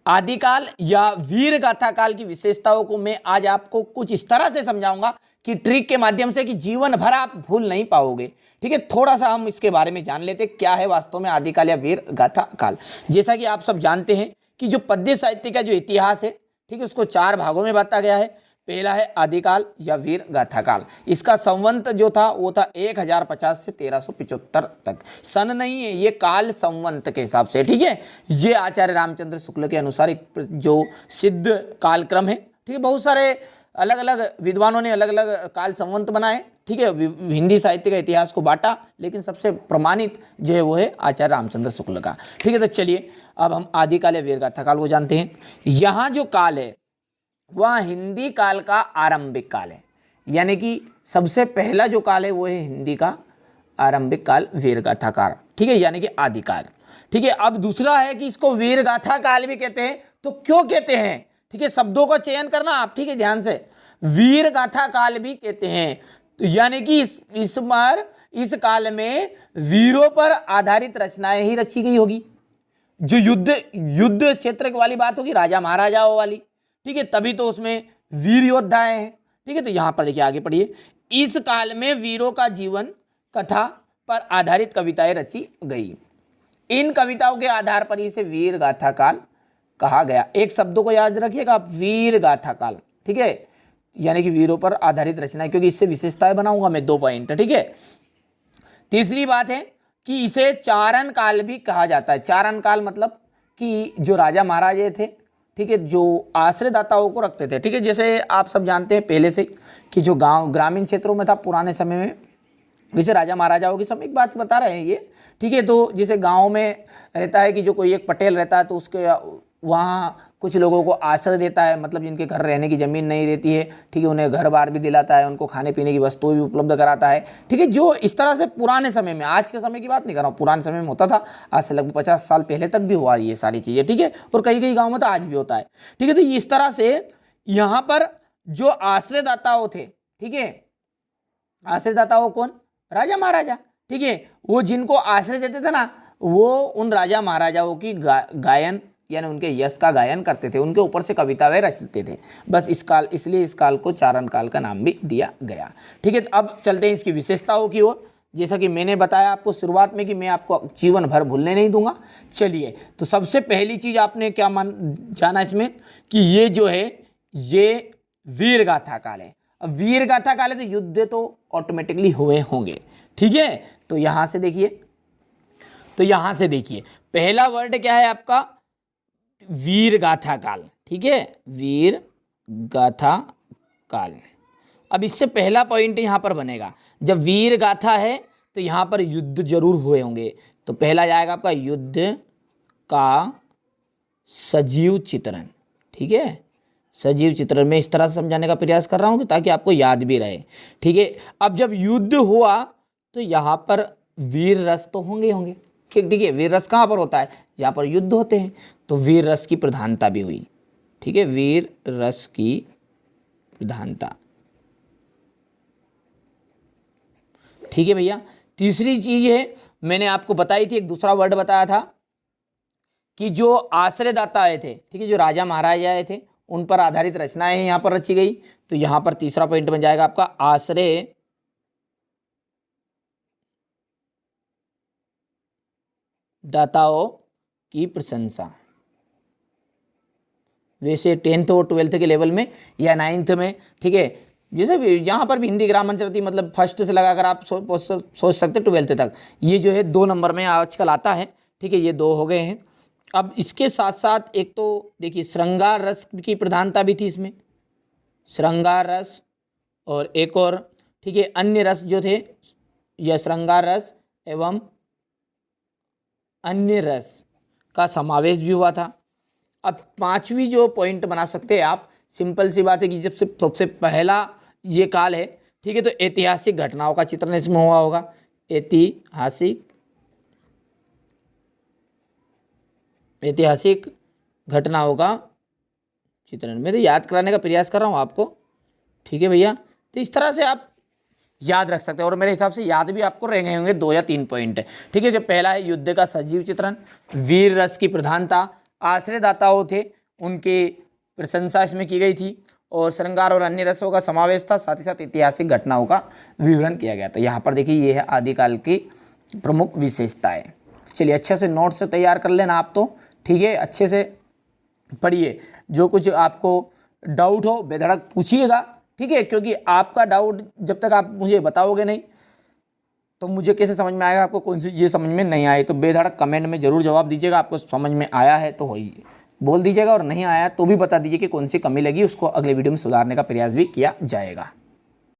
आदिकाल या वीर गाथा काल की विशेषताओं को मैं आज आपको कुछ इस तरह से समझाऊंगा कि ट्रिक के माध्यम से कि जीवन भर आप भूल नहीं पाओगे। ठीक है, थोड़ा सा हम इसके बारे में जान लेते क्या है वास्तव में आदिकाल या वीर गाथा काल। जैसा कि आप सब जानते हैं कि जो पद्य साहित्य का जो इतिहास है, ठीक है, उसको 4 भागों में बांटा गया है। पहला है आदिकाल या वीर गाथा काल। इसका संवंत जो था वो था 1050 से 1375 तक। सन नहीं है, ये काल संवंत के हिसाब से। ठीक है, ये आचार्य रामचंद्र शुक्ल के अनुसार एक जो सिद्ध कालक्रम है। ठीक है, बहुत सारे अलग अलग विद्वानों ने अलग अलग काल संवंत बनाए। ठीक है, हिंदी साहित्य का इतिहास को बांटा, लेकिन सबसे प्रमाणित जो है वो है आचार्य रामचंद्र शुक्ल का। ठीक है, तो चलिए अब हम आदिकाल या वीर गाथा काल को जानते हैं। यहाँ जो काल है वह हिंदी काल का आरंभिक काल है, यानी कि सबसे पहला जो काल है वो है हिंदी का आरंभिक काल, वीर गाथा काल। ठीक है, यानी कि आदिकाल। ठीक है, अब दूसरा है कि इसको वीर गाथा काल भी कहते हैं। तो क्यों कहते हैं? ठीक है, शब्दों का चयन करना आप। ठीक है, ध्यान से, वीर गाथा काल भी कहते हैं तो यानी कि इस काल में वीरों पर आधारित रचनाएं ही रची गई होगी। जो युद्ध क्षेत्र वाली बात होगी, राजा महाराजाओं वाली। ठीक है, तभी तो उसमें वीर योद्धाएं हैं। ठीक है, तो यहां पर देखिए, आगे पढ़िए। इस काल में वीरों का जीवन कथा पर आधारित कविताएं रची गई। इन कविताओं के आधार पर इसे वीर गाथा काल कहा गया। एक शब्दों को याद रखिएगा, वीर गाथा काल। ठीक है, यानी कि वीरों पर आधारित रचना, क्योंकि इससे विशेषताएं बनाऊंगा मैं 2 पॉइंट। ठीक है, तीसरी बात है कि इसे चारण काल भी कहा जाता है। चारण काल मतलब कि जो राजा महाराजे थे, ठीक है, जो आश्रयदाताओं को रखते थे। ठीक है, जैसे आप सब जानते हैं पहले से कि जो गांव ग्रामीण क्षेत्रों में था पुराने समय में, वैसे राजा महाराजाओं की सब एक बात बता रहे हैं ये। ठीक है, तो जैसे गांव में रहता है कि जो कोई एक पटेल रहता है तो उसके वहाँ कुछ लोगों को आश्रय देता है, मतलब जिनके घर रहने की ज़मीन नहीं रहती है। ठीक है, उन्हें घर बार भी दिलाता है, उनको खाने पीने की वस्तुएं भी उपलब्ध कराता है। ठीक है, जो इस तरह से पुराने समय में, आज के समय की बात नहीं कर रहा हूँ, पुराने समय में होता था। आज से लगभग 50 साल पहले तक भी हुआ ये सारी चीज़ें। ठीक है, और कई कई गाँव में तो आज भी होता है। ठीक है, तो इस तरह से यहाँ पर जो आश्रयदाताओं थे, ठीक है, आश्रयदाताओं कौन? राजा महाराजा। ठीक है, वो जिनको आश्रय देते थे ना, वो उन राजा महाराजाओं की गायन यानी उनके यश का गायन करते थे, उनके ऊपर से कविताएं रचते थे। बस इस काल, इसलिए इस काल को चारण काल का नाम भी दिया गया। ठीक है, अब चलते हैं इसकी विशेषताओं की ओर। जैसा कि मैंने बताया आपको शुरुआत में कि मैं आपको जीवन भर भूलने नहीं दूंगा। चलिए, तो सबसे पहली चीज आपने क्या जाना इसमें कि ये जो है ये वीर गाथा काल है। अब वीर गाथा काल है तो युद्ध तो ऑटोमेटिकली हुए होंगे। ठीक है, तो यहां से देखिए, पहला वर्ड क्या है आपका? वीर गाथा काल। ठीक है, वीर गाथा काल। अब इससे पहला पॉइंट यहां पर बनेगा, जब वीर गाथा है तो यहां पर युद्ध जरूर हुए होंगे। तो पहला जाएगा आपका युद्ध का सजीव चित्रण। ठीक है, सजीव चित्रण में इस तरह से समझाने का प्रयास कर रहा हूं ताकि आपको याद भी रहे। ठीक है, अब जब युद्ध हुआ तो यहां पर वीर रस तो होंगे। ठीक है, वीर रस कहां पर होता है? जहां पर युद्ध होते हैं, तो वीर रस की प्रधानता भी हुई। ठीक है, वीर रस की प्रधानता। ठीक है भैया, तीसरी चीज है, मैंने आपको बताई थी, एक दूसरा वर्ड बताया था कि जो आश्रयदाता आए थे, ठीक है, जो राजा महाराजा आए थे, उन पर आधारित रचनाएं यहां पर रची गई। तो यहां पर तीसरा पॉइंट बन जाएगा आपका आश्रय दाताओं की प्रशंसा। वैसे 10th और 12th के लेवल में या 9th में, ठीक है, जैसे भी यहाँ पर भी हिंदी ग्रामर चलती, मतलब फर्स्ट से लगाकर आप सोच सकते 12th तक। ये जो है 2 नंबर में आजकल आता है। ठीक है, ये 2 हो गए हैं। अब इसके साथ साथ एक तो देखिए श्रृंगार रस की प्रधानता भी थी इसमें, श्रृंगार रस, और एक और, ठीक है, अन्य रस जो थे, यह श्रृंगार रस एवं अन्य रस का समावेश भी हुआ था। अब 5वीं जो पॉइंट बना सकते हैं आप, सिंपल सी बात है कि जब से सबसे पहला ये काल है, ठीक है, तो ऐतिहासिक घटनाओं का चित्रण इसमें हुआ होगा। ऐतिहासिक घटनाओं का चित्रण, मैं तो याद कराने का प्रयास कर रहा हूँ आपको। ठीक है भैया, तो इस तरह से आप याद रख सकते हैं, और मेरे हिसाब से याद भी आपको रह गए होंगे 2 या 3 पॉइंट। ठीक है, कि पहला है युद्ध का सजीव चित्रण, वीर रस की प्रधानता, आश्रयदाताओं थे उनके प्रशंसा इसमें की गई थी, और श्रृंगार और अन्य रसों का समावेश था, साथ ही साथ ऐतिहासिक घटनाओं का विवरण किया गया था। यहाँ पर देखिए ये है आदिकाल की प्रमुख विशेषताएं। चलिए अच्छे से नोट्स तैयार कर लेना आप, तो ठीक है, अच्छे से पढ़िए, जो कुछ आपको डाउट हो बेधड़क पूछिएगा, ठीक है, क्योंकि आपका डाउट जब तक आप मुझे बताओगे नहीं तो मुझे कैसे समझ में आएगा आपको कौन सी चीज़ समझ में नहीं आई। तो बेधड़क कमेंट में जरूर जवाब दीजिएगा, आपको समझ में आया है तो वही बोल दीजिएगा, और नहीं आया तो भी बता दीजिए कि कौन सी कमी लगी, उसको अगले वीडियो में सुधारने का प्रयास भी किया जाएगा।